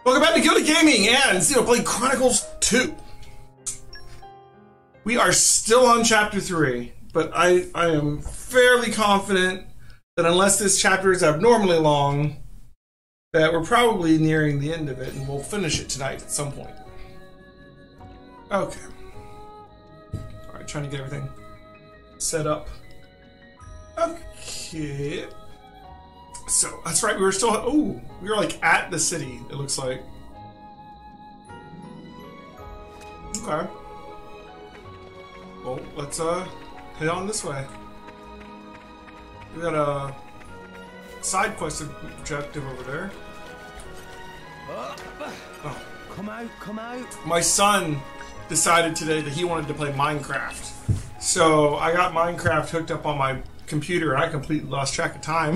Welcome back to Gilded Gaming and Xenoblade Chronicles 2. We are still on Chapter 3, but I am fairly confident that unless this chapter is abnormally long, that we're probably nearing the end of it and we'll finish it tonight at some point. Okay. Alright, trying to get everything set up. Okay. So, that's right, we were still, we were like at the city, it looks like. Okay. Well, let's head on this way. We got a side quest objective over there. Oh. Come out. My son decided today that he wanted to play Minecraft. So, I got Minecraft hooked up on my computer and I completely lost track of time.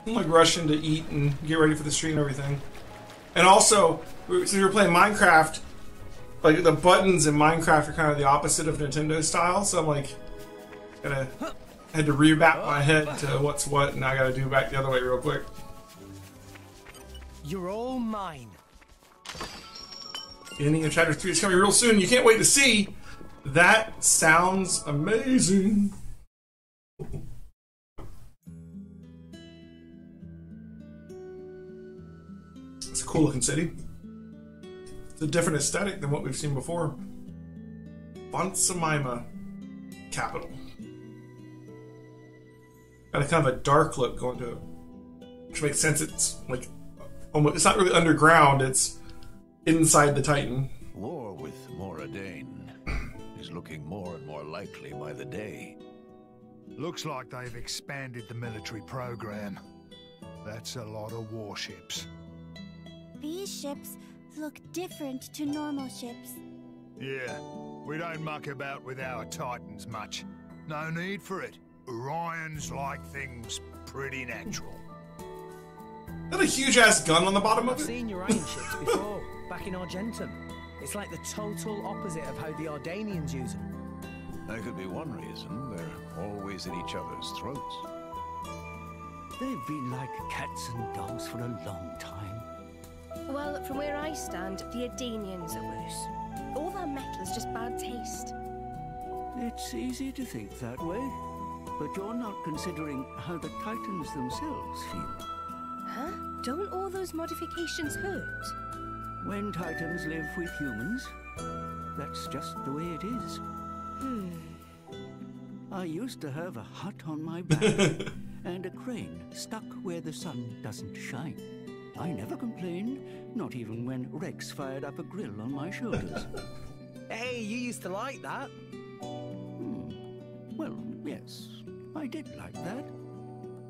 I'm like rushing to eat and get ready for the stream and everything. And also, since we were playing Minecraft, like the buttons in Minecraft are kind of the opposite of Nintendo style, so I'm like, had to remap my head to what's what, and I gotta do back the other way real quick. You're all mine. The ending of Chapter 3 is coming real soon. You can't wait to see. That sounds amazing. It's a cool looking city. It's a different aesthetic than what we've seen before. Fonsa, Myma, capital. Got a kind of a dark look going to it, which makes sense. It's like almost, it's not really underground. It's inside the Titan. War with Moradane is looking more and more likely by the day. Looks like they've expanded the military program. That's a lot of warships. These ships look different to normal ships. Yeah, we don't muck about with our Titans much. No need for it. Orions like things pretty natural. Got a huge ass gun on the bottom of I've it. seen Urian ships before, back in Argentum. It's like the total opposite of how the Ardanians use them. That could be one reason. They're always at each other's throats. They've been like cats and dogs for a long time. Well, from where I stand, the Ardanians are worse. All that metal is just bad taste. It's easy to think that way, but you're not considering how the Titans themselves feel. Huh? Don't all those modifications hurt? When Titans live with humans, that's just the way it is. I used to have a hut on my back and a crane stuck where the sun doesn't shine. I never complained, not even when Rex fired up a grill on my shoulders. Hey, you used to like that. Well, yes, I did like that.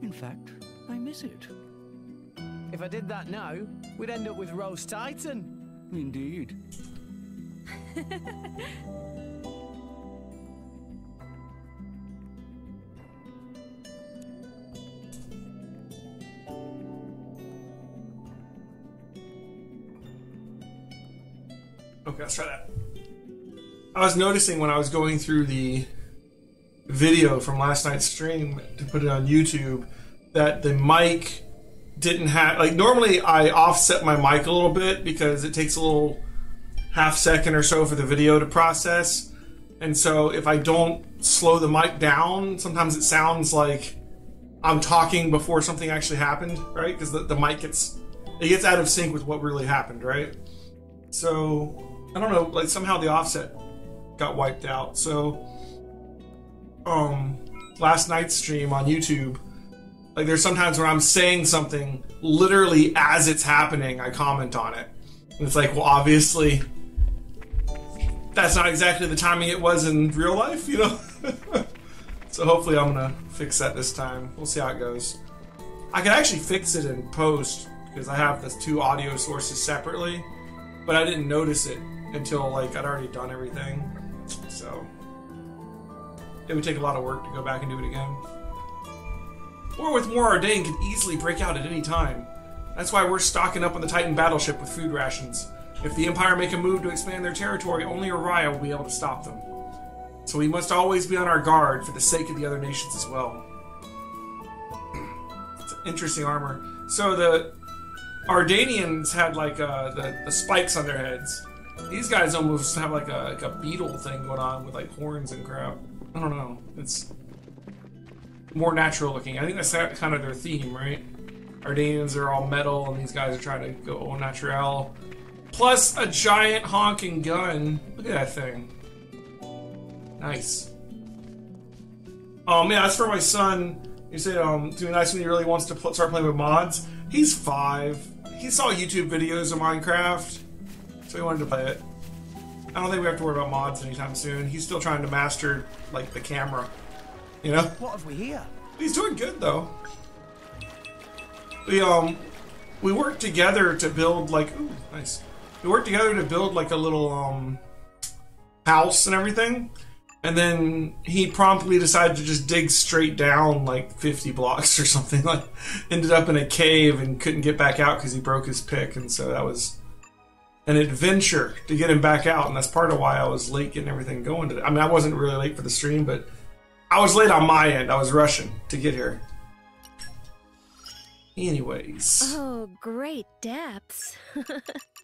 In fact, I miss it. If I did that now, we'd end up with roast Titan. Indeed. Okay, let's try that. I was noticing when I was going through the video from last night's stream to put it on YouTube that the mic didn't have, like normally I offset my mic a little bit because it takes a little half second or so for the video to process, and so if I don't slow the mic down, sometimes it sounds like I'm talking before something actually happened, right? Because the mic gets out of sync with what really happened, right? So I don't know, like somehow the offset got wiped out. So last night's stream on YouTube, like there's sometimes where I'm saying something literally as it's happening, I comment on it. And it's like, well, obviously that's not exactly the timing it was in real life, you know? So hopefully I'm gonna fix that this time. We'll see how it goes. I can actually fix it in post because I have the two audio sources separately, but I didn't notice it until like I'd already done everything. So it would take a lot of work to go back and do it again. War with Moradane could easily break out at any time. That's why we're stocking up on the Titan battleship with food rations. If the Empire make a move to expand their territory, only Orion will be able to stop them. So we must always be on our guard for the sake of the other nations as well. It's an interesting armor. So Ardanians had like the spikes on their heads. These guys almost have like a beetle thing going on with like horns and crap. I don't know. It's more natural looking. I think that's kind of their theme, right? Ardanians are all metal, and these guys are trying to go au naturel. Plus a giant honking gun. Look at that thing. Nice. Yeah, that's for my son. You said, it's gonna be nice when he really wants to start playing with mods. He's 5. He saw YouTube videos of Minecraft, so he wanted to play it. I don't think we have to worry about mods anytime soon. He's still trying to master, like, the camera. You know? What have we here? He's doing good, though. We worked together to build, like... Ooh, nice. We worked together to build, like, a little, house and everything. And then he promptly decided to just dig straight down like 50 blocks or something. Like, ended up in a cave and couldn't get back out because he broke his pick. And so that was an adventure to get him back out. And that's part of why I was late getting everything going today. I mean, I wasn't really late for the stream, but I was late on my end. I was rushing to get here. Anyways. Oh, great depths.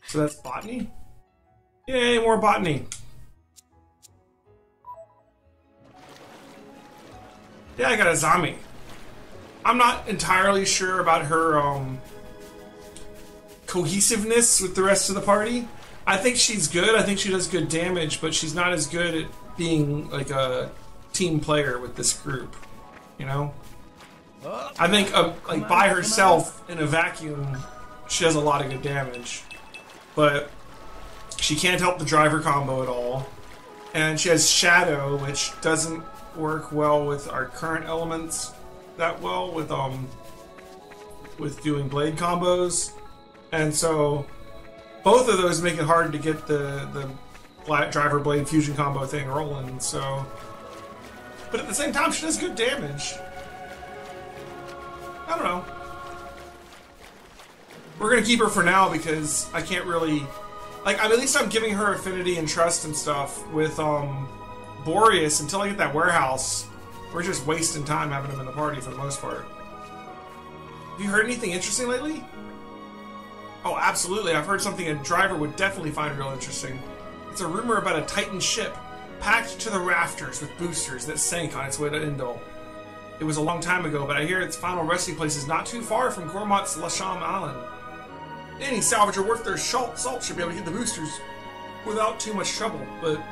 So that's botany? Yay, more botany. Yeah, I got a zombie. I'm not entirely sure about her cohesiveness with the rest of the party. I think she's good. I think she does good damage, but she's not as good at being like a team player with this group. You know? I think like by herself in a vacuum, she does a lot of good damage. But she can't help the driver combo at all. And she has Shadow, which doesn't work well with our current elements that well with doing blade combos, and so both of those make it hard to get the driver blade fusion combo thing rolling. So, but at the same time, she does good damage. I don't know. We're gonna keep her for now because I can't really like. At least I'm giving her affinity and trust and stuff with Boreas. Until I get that warehouse, we're just wasting time having him in the party for the most part. Have you heard anything interesting lately? Oh, absolutely. I've heard something a driver would definitely find real interesting. It's a rumor about a Titan ship packed to the rafters with boosters that sank on its way to Indol. It was a long time ago, but I hear its final resting place is not too far from Gormot's Lasham Island. Any salvager worth their salt should be able to get the boosters without too much trouble, but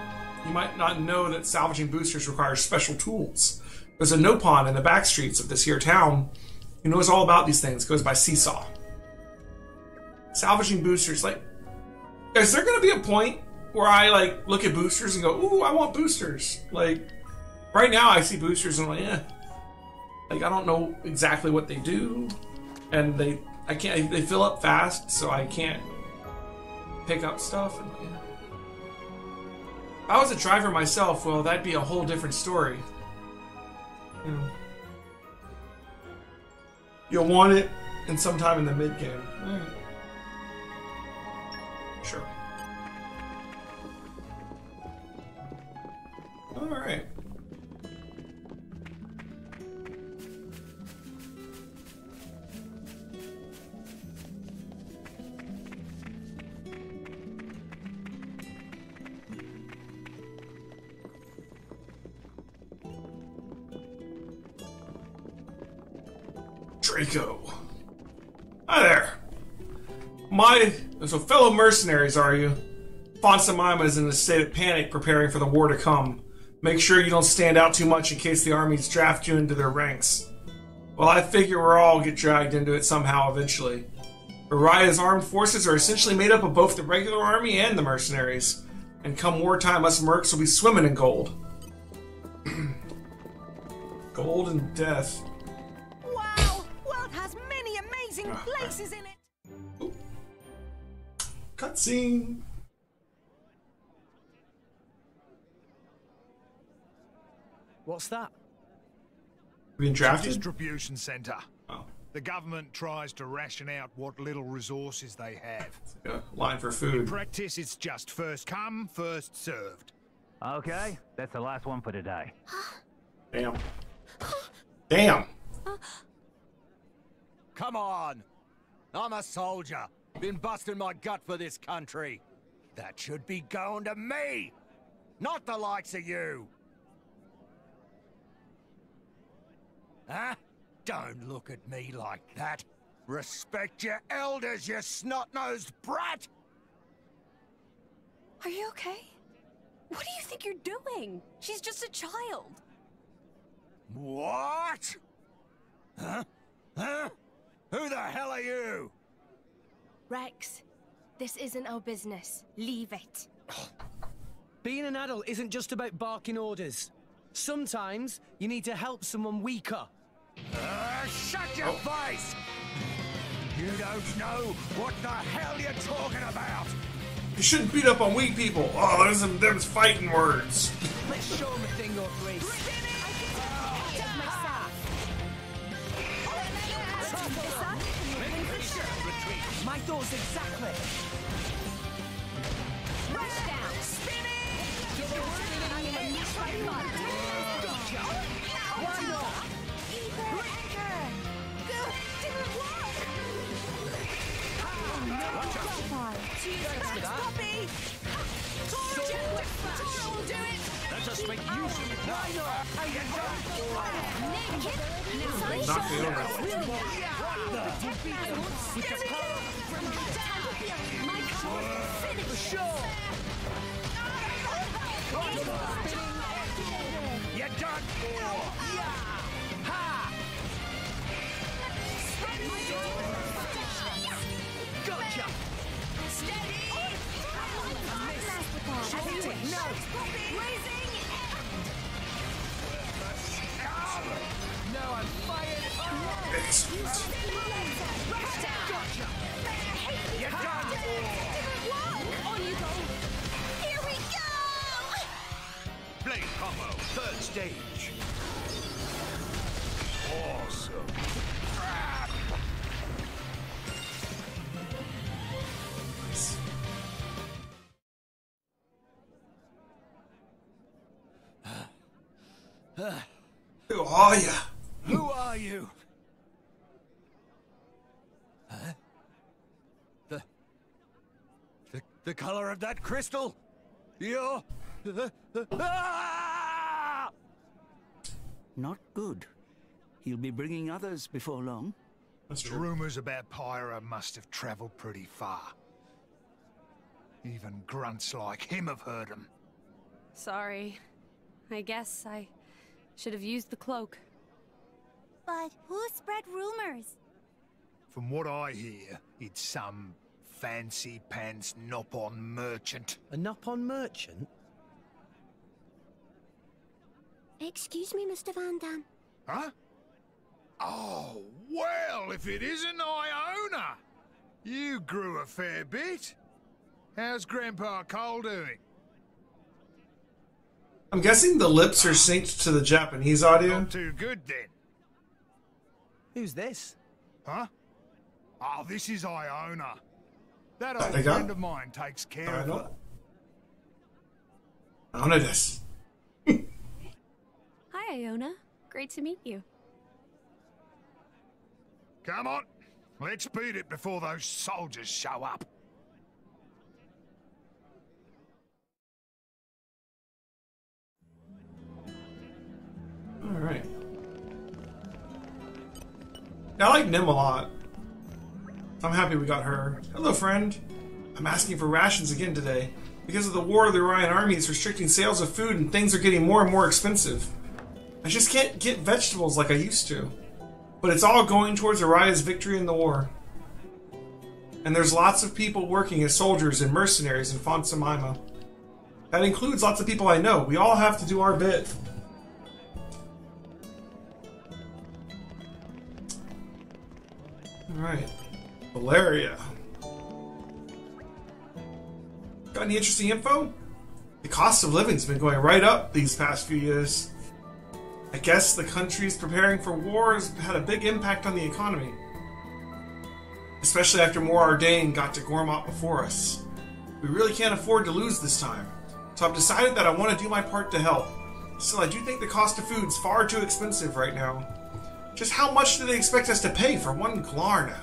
you might not know that salvaging boosters requires special tools. There's a Nopon in the back streets of this here town who knows all about these things. Goes by Seesaw. Salvaging boosters, like, is there going to be a point where I like look at boosters and go, "Ooh, I want boosters"? Like, right now I see boosters and I'm like, yeah. Like, I don't know exactly what they do, and they fill up fast, so I can't pick up stuff. And, yeah. If I was a driver myself, well, that'd be a whole different story. You know, you'll want it in sometime in the mid game. Right. Sure. All right. Draco. Hi there. So fellow mercenaries, are you? Fonsa Myma is in a state of panic preparing for the war to come. Make sure you don't stand out too much in case the armies draft you into their ranks. Well, I figure we'll all get dragged into it somehow eventually. Aria's armed forces are essentially made up of both the regular army and the mercenaries. And come wartime, us mercs will be swimming in gold. Gold and death. Wow! World has many amazing places in it! Ooh. Cutscene. What's that? Being drafted? Distribution center. Oh. The government tries to ration out what little resources they have. Yeah, line for In food. practice, it's just first come, first served. Okay, that's the last one for today. Damn. Damn. Come on! I'm a soldier. Been busting my gut for this country. That should be going to me, not the likes of you. Huh? Don't look at me like that. Respect your elders, you snot-nosed brat! Are you okay? What do you think you're doing? She's just a child. What? Huh? Huh? Who the hell are you? Rex, this isn't our business. Leave it. Being an adult isn't just about barking orders. Sometimes you need to help someone weaker. Shut your face! You don't know what the hell you're talking about! You shouldn't beat up on weak people. Oh, there's some them's fighting words. Let's show them a thing or three. My thoughts exactly. Rush down. Spinning. Why not? Didn't work. Thanks for that. Let us make use of it. Why not? Not feeling that way. For sure. You're done for! Ha! Gotcha! Steady. No! No, I'm fired! Excellent. Gotcha! You're done for! On you go. Here we go. Blade combo, third stage. Awesome. Who are ya? Who are you? Huh? The color of that crystal? You're... Ah! Not good. He'll be bringing others before long. That's The true. rumors about Pyra must have traveled pretty far. Even grunts like him have heard them. Sorry. I guess I should have used the cloak. But who spread rumors? From what I hear, it's some fancy pants nop-on merchant. A nop-on merchant? Excuse me, Mr. Van Dam. Huh? Oh, well, if it isn't Iona! You grew a fair bit. How's Grandpa Cole doing? I'm guessing the lips are synced to the Japanese audio. Not too good, then. Who's this? Huh? Oh, this is Iona. That old They got- friend of mine takes care of her. Honor this. Hi, Iona. Great to meet you. Come on, let's beat it before those soldiers show up. Alright. I like Nim a lot. I'm happy we got her. Hello, friend. I'm asking for rations again today. Because of the war, the Orion army is restricting sales of food and things are getting more and more expensive. I just can't get vegetables like I used to. But it's all going towards Araya's victory in the war. And there's lots of people working as soldiers and mercenaries in Fonsa Myma. That includes lots of people I know. We all have to do our bit. Alright. Valeria. Got any interesting info? The cost of living's been going right up these past few years. I guess the country's preparing for war has had a big impact on the economy. Especially after Mor Ardain got to Gormott before us. We really can't afford to lose this time. So I've decided that I want to do my part to help. Still, I do think the cost of food's far too expensive right now. Just how much do they expect us to pay for one Glarna?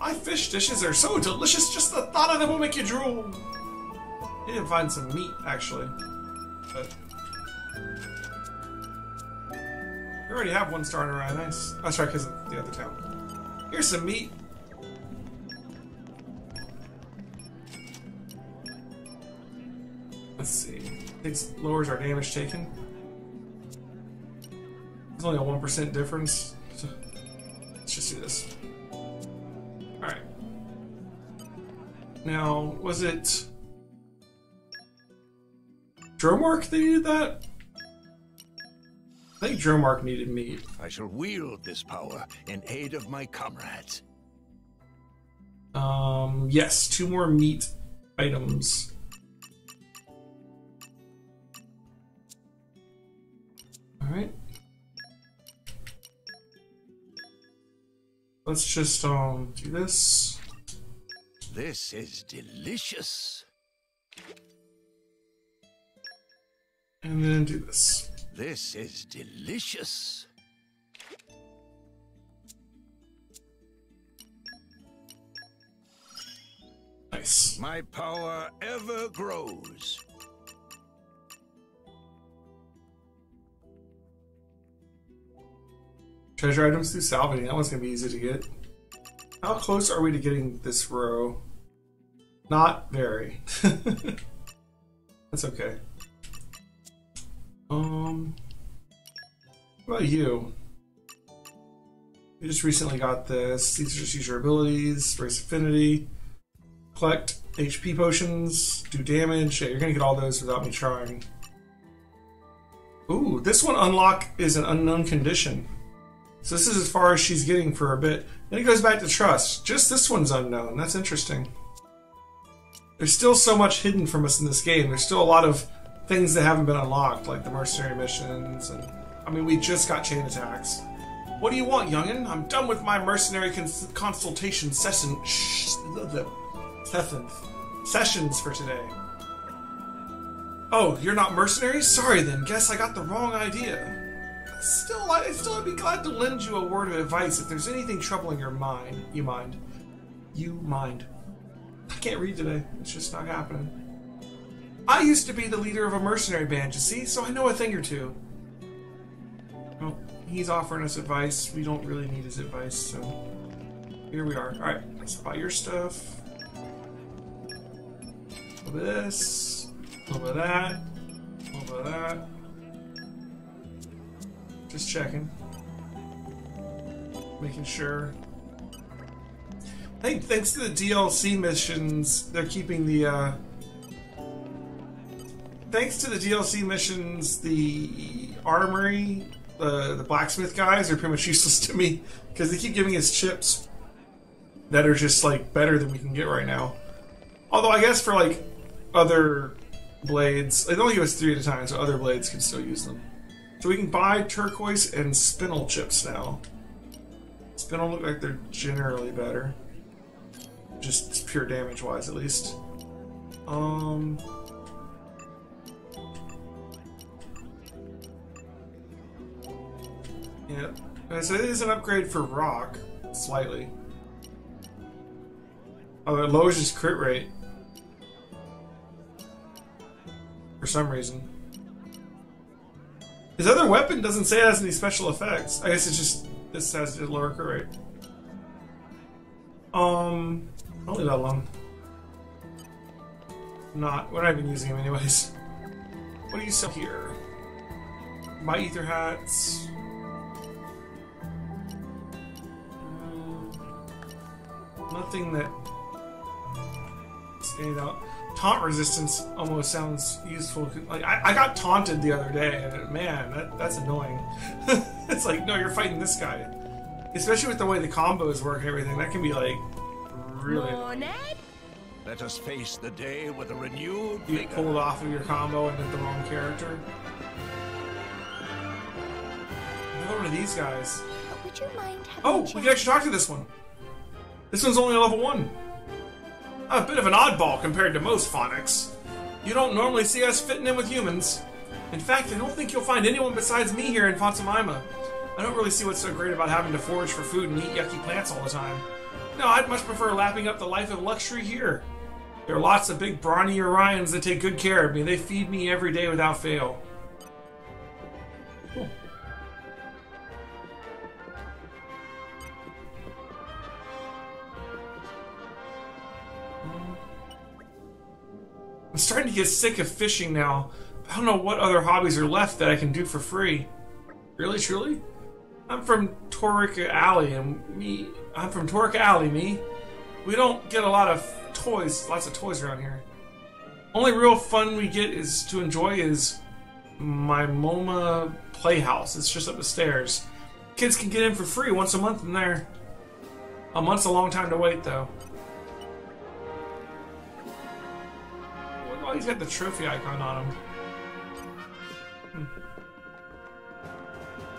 My fish dishes are so delicious, just the thought of them will make you drool. I didn't find some meat, actually. But we already have 1 star in a row, nice. That's right, because of the other town. Here's some meat. Let's see. It lowers our damage taken. It's only a 1% difference. So let's just do this. Alright. Now, was it Dromark that needed that? I think Dromark needed meat. I shall wield this power in aid of my comrades. Yes, 2 more meat items. Alright. Let's just, do this. This is delicious. And then do this. This is delicious. Nice. My power ever grows. Treasure items through salvaging. That one's gonna be easy to get. How close are we to getting this row? Not very. That's okay. What about you? You just recently got this. These are just use your abilities, raise affinity, collect HP potions, do damage. Yeah, you're gonna get all those without me trying. Ooh, this one unlock is an unknown condition. So this is as far as she's getting for a bit. Then it goes back to trust. Just this one's unknown. That's interesting. There's still so much hidden from us in this game. There's still a lot of things that haven't been unlocked, like the mercenary missions, and I mean, we just got chain attacks. What do you want, youngin? I'm done with my mercenary consultation sessions for today. Oh, you're not mercenaries? Sorry then. Guess I got the wrong idea. I'd still be glad to lend you a word of advice if there's anything troubling your mind. You mind. I can't read today. It's just not happening. I used to be the leader of a mercenary band, you see, so I know a thing or two. Well, he's offering us advice. We don't really need his advice, so here we are. Alright, let's buy your stuff. A little bit of this, a little bit of that, a little bit of that. Just checking. Making sure. I think thanks to the DLC missions, they're keeping the, thanks to the DLC missions, the armory, the blacksmith guys are pretty much useless to me, because they keep giving us chips that are just, like, better than we can get right now. Although, I guess for, like, other blades, they only give us 3 at a time, so other blades can still use them. So we can buy turquoise and spinel chips now. Spinel look like they're generally better. Just pure damage wise, at least. Yeah. So it is an upgrade for rock, slightly. Oh, it lowers his crit rate. For some reason. His other weapon doesn't say it has any special effects. I guess it's just, this has a lower crit rate. I'll leave that alone. We're not even using him anyways. What do you sell here? My ether hats. Nothing that stands out. Taunt resistance almost sounds useful. Like I got taunted the other day, and man, that's annoying. It's like, no, you're fighting this guy. Especially with the way the combos work and everything, that can be like really annoying. Let us face the day with a renewed You get pulled off of your combo and hit the wrong character. Another one of these guys. Would you mind Oh, we can actually talk to this one. This one's only a level 1. A bit of an oddball compared to most phonics. You don't normally see us fitting in with humans. In fact, I don't think you'll find anyone besides me here in Fonsa Myma. I don't really see what's so great about having to forage for food and eat yucky plants all the time. No, I'd much prefer lapping up the life of luxury here. There are lots of big brawny Orions that take good care of me. They feed me every day without fail. Cool. I'm starting to get sick of fishing now. I don't know what other hobbies are left that I can do for free. Really, truly? I'm from Torric Alley, me. We don't get a lot of lots of toys around here. Only real fun we get to enjoy is my Myma Playhouse. It's just up the stairs. Kids can get in for free once a month in there. A month's a long time to wait, though. Oh, he's got the trophy icon on him.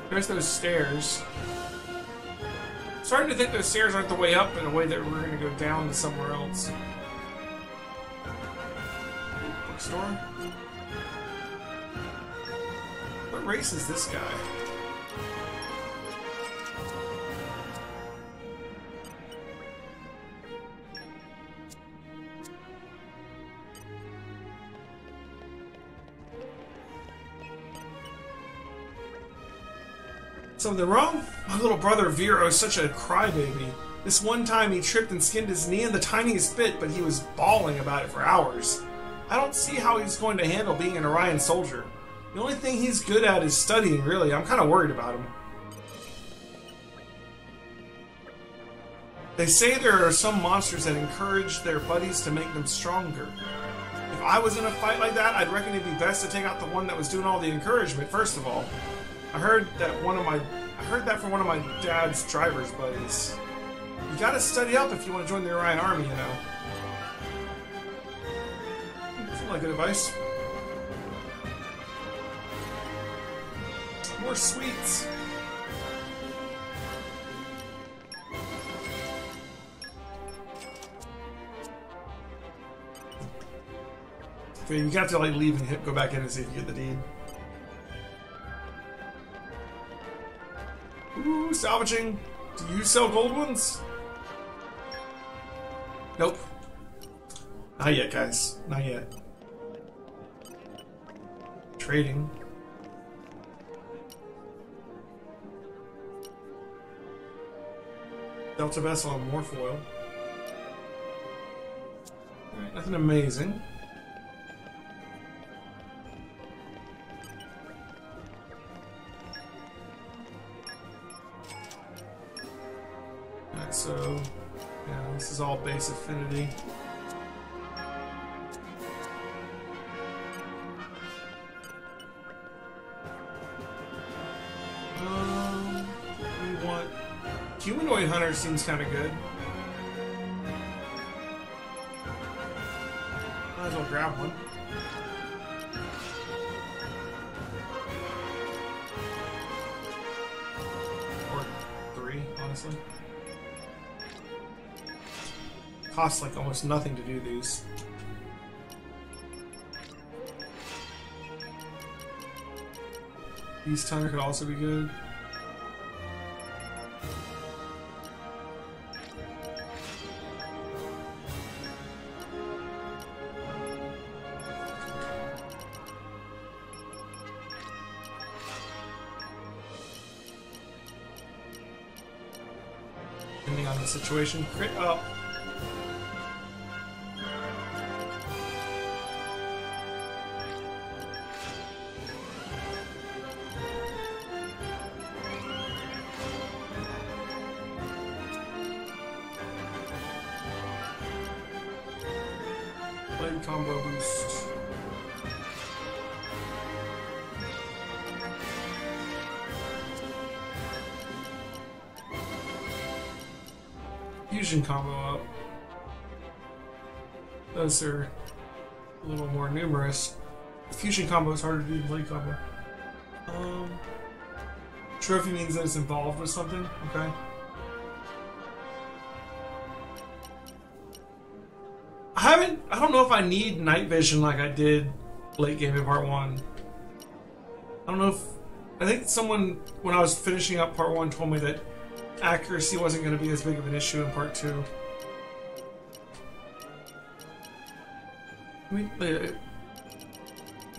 There's those stairs. Starting to think those stairs aren't the way up in a way that we're going to go down to somewhere else. Bookstore? What race is this guy? Something wrong? My little brother Vero is such a crybaby. This one time he tripped and skinned his knee in the tiniest bit, but he was bawling about it for hours. I don't see how he's going to handle being an Orion soldier. The only thing he's good at is studying, really. I'm kind of worried about him. They say there are some monsters that encourage their buddies to make them stronger. If I was in a fight like that, I'd reckon it'd be best to take out the one that was doing all the encouragement, first of all. I heard that from one of my dad's driver's buddies. You gotta study up if you want to join the Orion Army, you know. Seems like good advice. More sweets. Okay, you have to like leave and go back in and see if you get the deed. Ooh, salvaging. Do you sell gold ones? Nope. Not yet, guys. Not yet. Trading. Delta vessel and more foil. Alright, nothing amazing. Alright, so yeah, this is all base affinity. We want humanoid hunter seems kind of good. Might as well grab one. Or three, honestly. Costs like almost nothing to do these. Beast Hunter could also be good. Depending on the situation, crit up. Combo boost. Fusion combo up. Those are a little more numerous. Fusion combo is harder to do than blade combo. Trophy means that it's involved with something. Okay. I don't know if I need night vision like I did late game in part 1. I don't know if I think someone, when I was finishing up part 1, told me that accuracy wasn't going to be as big of an issue in part 2. We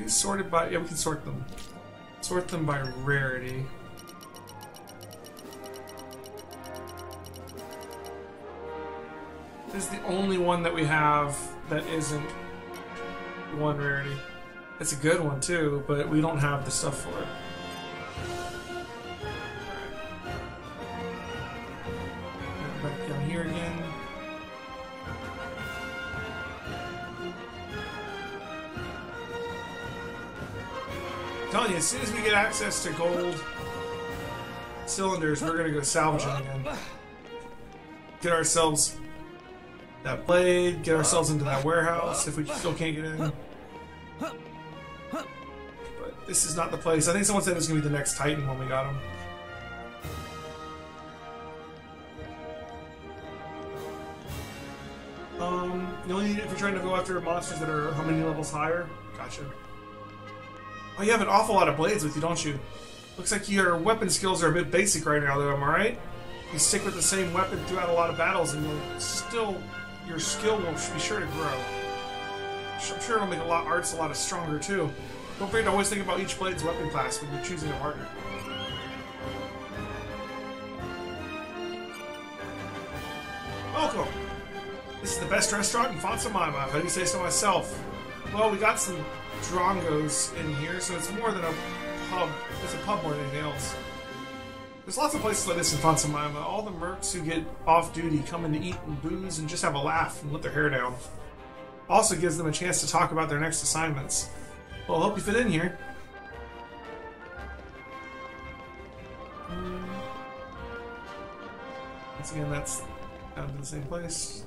sorted by... Yeah, we can sort them. Sort them by rarity. This is the only one that we have that isn't 1 rarity. It's a good one too, but we don't have the stuff for it. Back down here again. I'm telling you, as soon as we get access to gold cylinders, we're gonna go salvaging again. Get ourselves that blade, get ourselves into that warehouse if we still can't get in. But this is not the place. I think someone said it was going to be the next Titan when we got him. You only need it if you're trying to go after monsters that are how many levels higher? Gotcha. Oh, you have an awful lot of blades with you, don't you? Looks like your weapon skills are a bit basic right now, though, am I right? You stick with the same weapon throughout a lot of battles and you'll still... your skill will be sure to grow. I'm sure it'll make arts a lot stronger too. Don't forget to always think about each blade's weapon class when you're choosing a partner. Welcome! This is the best restaurant in Fonsa, Myma. How do you say so myself? Well, we got some drongos in here, so it's more than a pub. It's a pub more than anything else. There's lots of places like this in Fonsa, Myma. All the mercs who get off duty come in to eat and booze and just have a laugh and let their hair down. Also gives them a chance to talk about their next assignments. Well, I hope you fit in here. Once again, that's down to the same place.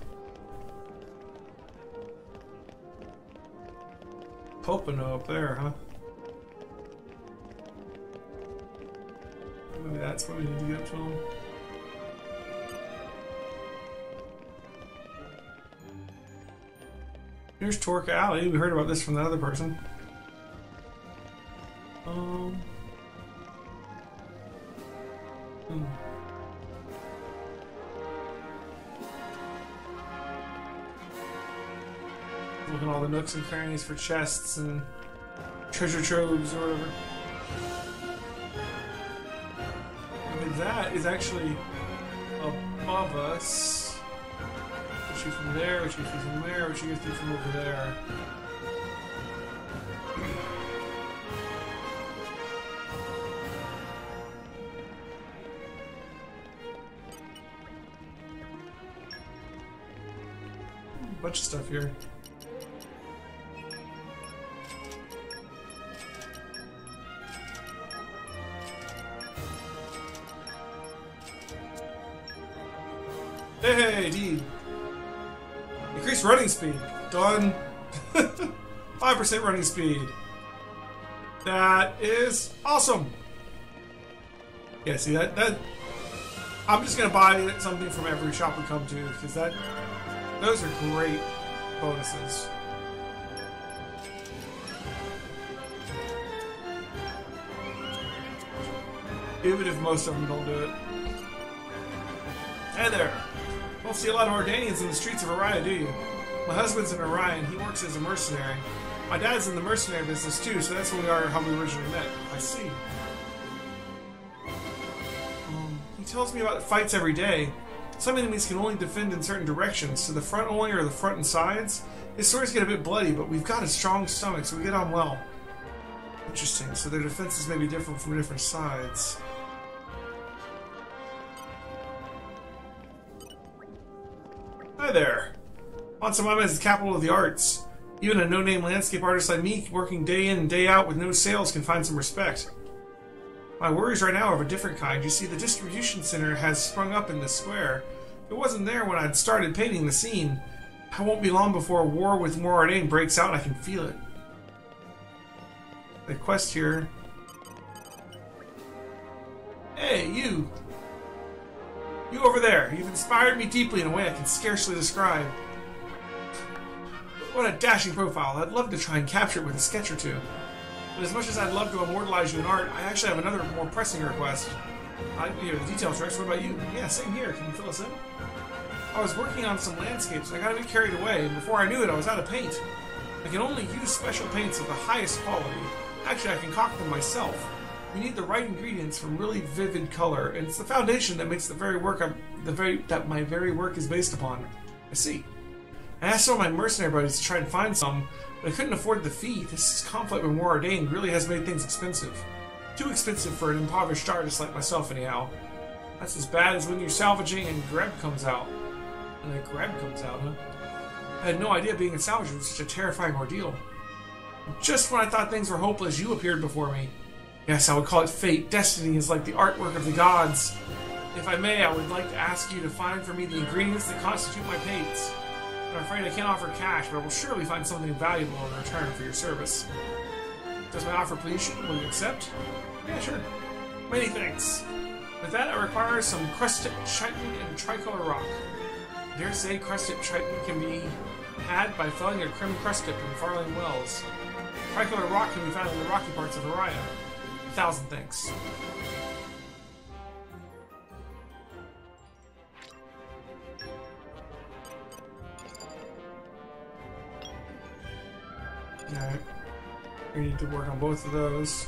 Pocono up there, huh? Maybe that's where we need to get up to him. Here's Torque Alley. We heard about this from the other person. Look at all the nooks and crannies for chests and treasure troves or whatever. And that is actually above us. We shoot from there, we shoot from there, we shoot through from over there. Bunch of stuff here. Hey, dude. Increase running speed. Done. 5% running speed. That is awesome. Yeah, see that I'm just gonna buy something from every shop we come to because those are great bonuses. Even if most of them don't do it. Hey there! Don't see a lot of Ordanians in the streets of Orion, do you? My husband's in Orion. He works as a mercenary. My dad's in the mercenary business too, so that's how we originally met. I see. He tells me about fights every day. Some enemies can only defend in certain directions, to the front only or the front and sides. His swords get a bit bloody, but we've got a strong stomach, so we get on well. Interesting, so their defenses may be different from different sides. Hi there! Fonsa Myma is the capital of the arts. Even a no-name landscape artist like me, working day in and day out with no sales, can find some respect. My worries right now are of a different kind. You see, the distribution center has sprung up in this square. It wasn't there when I'd started painting the scene. I won't be long before a war with Moradane breaks out, and I can feel it. The quest here... Hey, you! You over there! You've inspired me deeply in a way I can scarcely describe. What a dashing profile. I'd love to try and capture it with a sketch or two. And as much as I'd love to immortalize you in art, I actually have another more pressing request. The details, Rex. What about you? Yeah, same here. Can you fill us in? I was working on some landscapes, and I got a bit carried away, and before I knew it, I was out of paint. I can only use special paints of the highest quality. Actually, I concoct them myself. We need the right ingredients from really vivid color, and it's the foundation that makes the very work that my very work is based upon. I see. I asked some of my mercenary buddies to try and find some, but I couldn't afford the fee. This conflict with Moradane really has made things expensive. Too expensive for an impoverished artist like myself, anyhow. That's as bad as when you're salvaging and Greb comes out. And then Greb comes out, huh? I had no idea being a salvager was such a terrifying ordeal. Just when I thought things were hopeless, you appeared before me. Yes, I would call it fate. Destiny is like the artwork of the gods. If I may, I would like to ask you to find for me the ingredients that constitute my paints. I'm afraid I can't offer cash, but I will surely find something valuable in return for your service. Does my offer please you? Will you accept? Yeah, sure. Many thanks. With that, I require some crusted chitin and tricolor rock. I dare say crusted chitin can be had by felling a crim crust tip in Farling Wells. Tricolor rock can be found in the rocky parts of Araya. 1,000 thanks. Alright. We need to work on both of those.